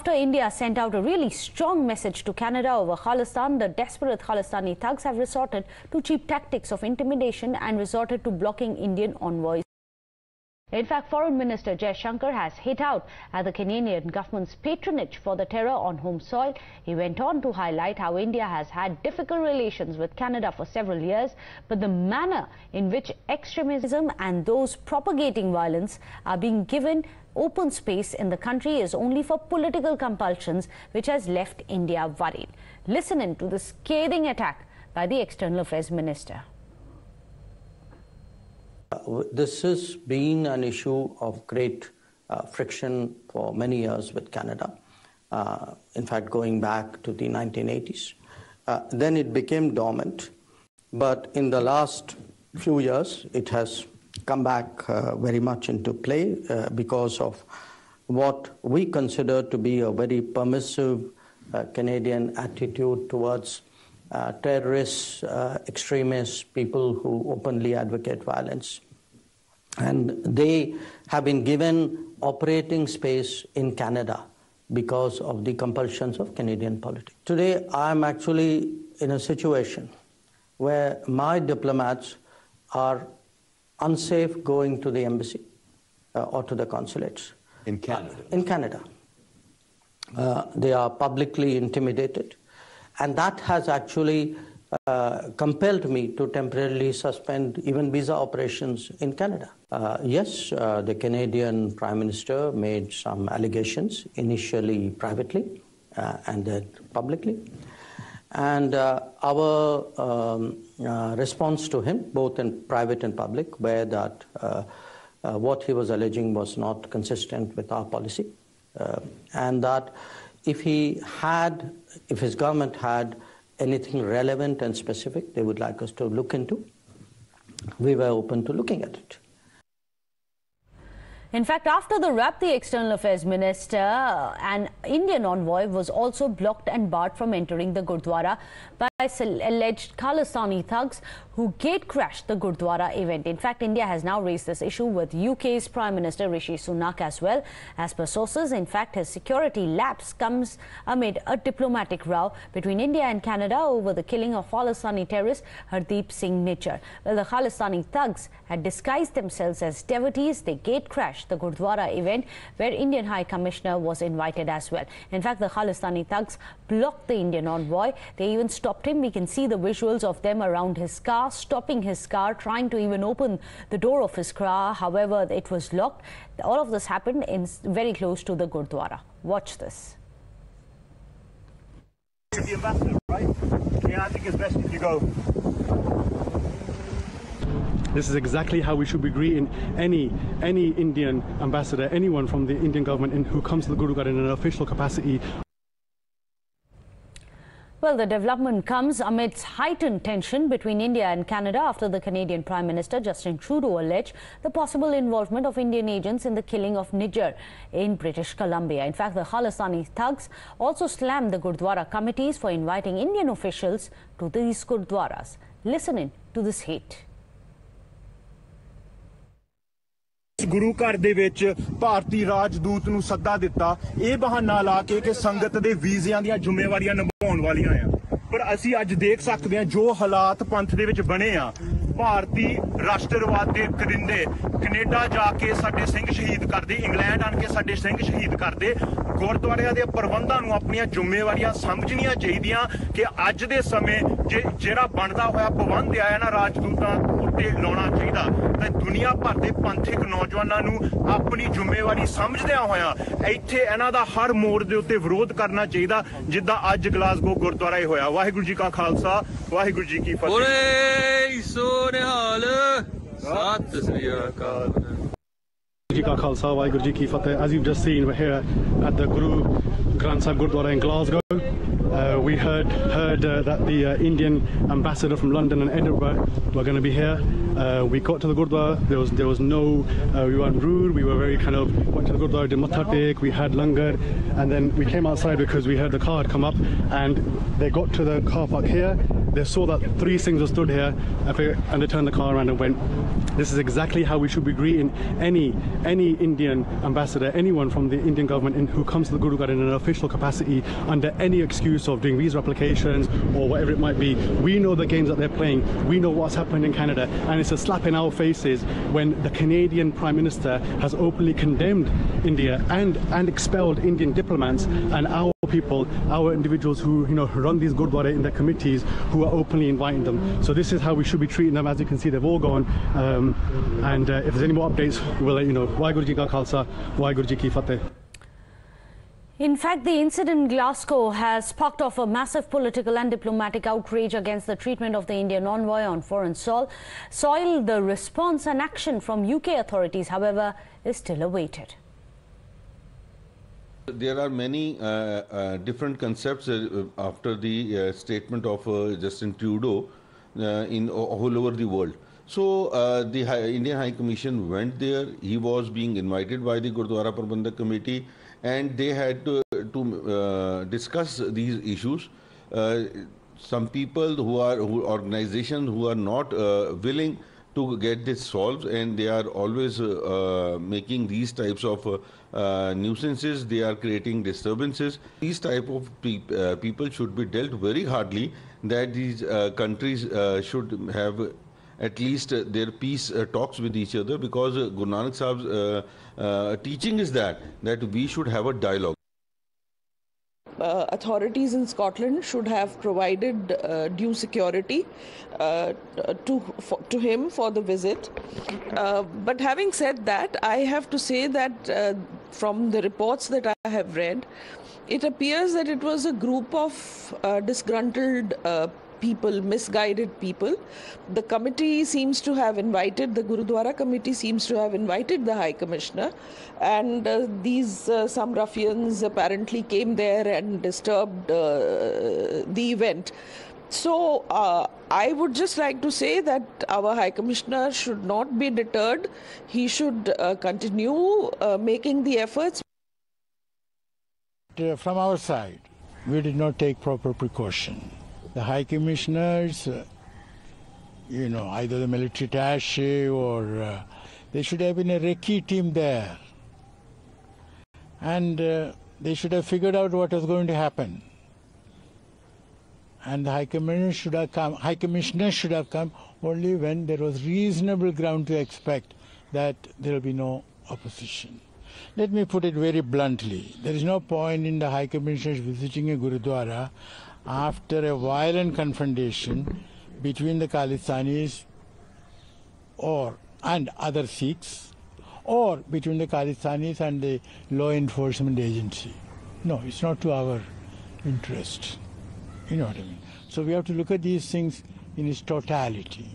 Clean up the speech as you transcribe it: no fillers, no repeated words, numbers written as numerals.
After India sent out a really strong message to Canada over Khalistan, the desperate Khalistani thugs have resorted to cheap tactics of intimidation and resorted to blocking Indian envoys. In fact, Foreign Minister Jaishankar has hit out at the Canadian government's patronage for the terror on home soil. He went on to highlight how India has had difficult relations with Canada for several years, but the manner in which extremism and those propagating violence are being given open space in the country is only for political compulsions, which has left India worried. Listen in to the scathing attack by the External Affairs Minister. This has been an issue of great friction for many years with Canada, in fact going back to the 1980s. Then it became dormant, but in the last few years it has come back very much into play because of what we consider to be a very permissive Canadian attitude towards terrorists, extremists, people who openly advocate violence. And they have been given operating space in Canada because of the compulsions of Canadian politics. Today, I'm actually in a situation where my diplomats are unsafe going to the embassy or to the consulates. In Canada? In Canada. They are publicly intimidated. And that has actually compelled me to temporarily suspend even visa operations in Canada. Yes, the Canadian Prime Minister made some allegations, initially privately and then publicly. And our response to him, both in private and public, were that what he was alleging was not consistent with our policy. And that if his government had anything relevant and specific they would like us to look into, we were open to looking at it. In fact, after the rap, the External Affairs Minister, an Indian envoy, was also blocked and barred from entering the Gurdwara by alleged Khalistani thugs who gate-crashed the Gurdwara event. In fact, India has now raised this issue with UK's Prime Minister Rishi Sunak as well. As per sources, in fact, his security lapse comes amid a diplomatic row between India and Canada over the killing of Khalistani terrorist Hardeep Singh Nijjar. Well, the Khalistani thugs had disguised themselves as devotees. They gate-crashed the Gurdwara event, where Indian High Commissioner was invited as well. In fact, the Khalistani thugs blocked the Indian envoy. They even stopped him. We can see the visuals of them around his car, stopping his car, trying to even open the door of his car. However, it was locked. All of this happened very close to the Gurdwara. Watch this. You're the ambassador, right? Yeah, I think it's best if you go. This is exactly how we should be greeting any Indian ambassador, anyone from the Indian government who comes to the Gurdwara in an official capacity. Well, the development comes amidst heightened tension between India and Canada after the Canadian Prime Minister Justin Trudeau alleged the possible involvement of Indian agents in the killing of Nijjar in British Columbia. In fact, the Khalistani thugs also slammed the Gurdwara committees for inviting Indian officials to these Gurdwaras. Listen in to this hate. ਗੁਰੂ ਘਰ ਦੇ ਵਿੱਚ ਭਾਰਤੀ ਰਾਜਦੂਤ ਨੂੰ ਸੱਦਾ ਦਿੱਤਾ ਇਹ ਬਹਾਨਾ ਲਾ ਕੇ ਕਿ ਸੰਗਤ ਦੇ ਵੀਜ਼ਿਆਂ ਦੀਆਂ ਜ਼ਿੰਮੇਵਾਰੀਆਂ ਨਿਭਾਉਣ ਵਾਲੀਆਂ ਆ ਪਰ ਅਸੀਂ ਅੱਜ ਦੇਖ ਸਕਦੇ ਹਾਂ ਜੋ ਹਾਲਾਤ ਪੰਥ ਦੇ ਵਿੱਚ ਬਣੇ ਆ ਭਾਰਤੀ ਰਾਸ਼ਟਰਵਾਦ ਦੇ ਕਰਿੰਦੇ ਕੈਨੇਡਾ ਜਾ ਕੇ ਸਾਡੇ ਸਿੰਘ ਸ਼ਹੀਦ ਕਰਦੇ ਇੰਗਲੈਂਡ ਆਣ ਕੇ ਸਾਡੇ ਸਿੰਘ ਸ਼ਹੀਦ ਕਰਦੇ ਗੁਰਦੁਆਰਿਆਂ ਦੇ ਪ੍ਰਬੰਧਾਂ ਨੂੰ ਆਪਣੀਆਂ ਜ਼ਿੰਮੇਵਾਰੀਆਂ ਸਮਝਣੀਆਂ ਚਾਹੀਦੀਆਂ ਕਿ ਅੱਜ ਦੇ ਸਮੇਂ ਜਿਹੜਾ ਬਣਦਾ ਹੋਇਆ ਪ੍ਰਬੰਧ ਆਇਆ ਨਾ ਰਾਜਦੂਤਾਂ ਉੱਤੇ ਲਾਉਣਾ ਚਾਹੀਦਾ ਤਾਂ ਦੁਨੀਆ ਭਰ ਦੇ ਪੰਥਿਕ ਨੌਜਵਾਨਾਂ ਨੂੰ ਆਪਣੀ ਜ਼ਿੰਮੇਵਾਰੀ ਸਮਝਦਿਆਂ ਹੋਇਆ ਇੱਥੇ ਇਹਨਾਂ ਦਾ ਹਰ ਮੋੜ ਦੇ ਉੱਤੇ ਵਿਰੋਧ ਕਰਨਾ ਚਾਹੀਦਾ ਜਿੱਦਾਂ ਅੱਜ ਗਲਾਸਗੋ ਗੁਰਦੁਆਰਾ ਹੋਇਆ ਵਾਹਿਗੁਰੂ ਜੀ ਕਾ ਖਾਲਸਾ ਵਾਹਿਗੁਰੂ ਜੀ ਕੀ ਫਤਿਹ ਓਏ ਸੋਨਿਹਾਲ ਸਤਿ ਸ੍ਰੀ ਅਕਾਲ As you've just seen, we're here at the Guru Granth Sahib Gurdwara in Glasgow. we heard that the Indian ambassador from London and Edinburgh were going to be here. We got to the Gurdwara. There was no. We weren't rude. We were very kind of went to the Gurdwara, did matha tek, we had langar, and then we came outside because we heard the car had come up, and they got to the car park here. They saw that 3 Sikhs were stood here, and they turned the car around and went, "This is exactly how we should be greeting any Indian ambassador, anyone from the Indian government who comes to the Gurdwara in an official capacity under any excuse of doing visa applications or whatever it might be. We know the games that they're playing. We know what's happened in Canada, and it's a slap in our faces when the Canadian Prime Minister has openly condemned India and expelled Indian diplomats, and our people, our individuals who run these Gurdwara in their committees, who are openly inviting them. So this is how we should be treating them. As you can see, they've all gone, and if there's any more updates, we'll let you know. Waheguru Ji Ka Khalsa, Waheguru Ji Ki Fateh. In fact, the incident in Glasgow has sparked off a massive political and diplomatic outrage against the treatment of the Indian envoy on foreign soil. The response and action from UK authorities, however, is still awaited. There are many different concepts after the statement of Justin Trudeau all over the world. So the Indian High Commission went there. He was being invited by the Gurdwara Prabandhak Committee, and they had to discuss these issues. Some people organizations who are not willing to get this solved, and they are always making these types of nuisances. They are creating disturbances. These type of people should be dealt very hardly. That these countries should have at least their peace talks with each other, because Guru Nanak Sahib's teaching is that we should have a dialogue. Authorities in Scotland should have provided due security to him for the visit. But having said that, I have to say that from the reports that I have read, it appears that it was a group of disgruntled people, misguided people. The committee seems to have invited, the Gurdwara committee seems to have invited the High Commissioner, and some ruffians apparently came there and disturbed the event. So I would just like to say that our High Commissioner should not be deterred. He should continue making the efforts. From our side, we did not take proper precaution. The High Commissioners, either the military attaché or they should have been a recce team there. And they should have figured out what was going to happen. And the High Commissioner should have come only when there was reasonable ground to expect that there will be no opposition. Let me put it very bluntly. There is no point in the High Commissioner visiting a Gurudwara after a violent confrontation between the Khalistanis and other Sikhs, or between the Khalistanis and the law enforcement agency. No, it's not to our interest. You know what I mean? So we have to look at these things in its totality.